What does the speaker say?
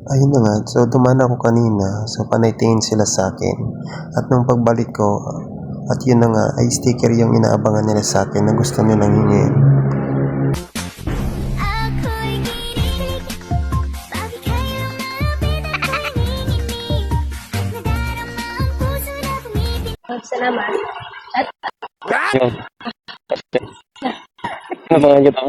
Ayun na nga, so dumaan ako kanina, so panay tingin sila sa akin. At nung pagbalik ko, at yun na nga, ay sticker yung inaabangan nila sa akin na gusto nilang hingin. Salamat. Yun. Nabangan kita.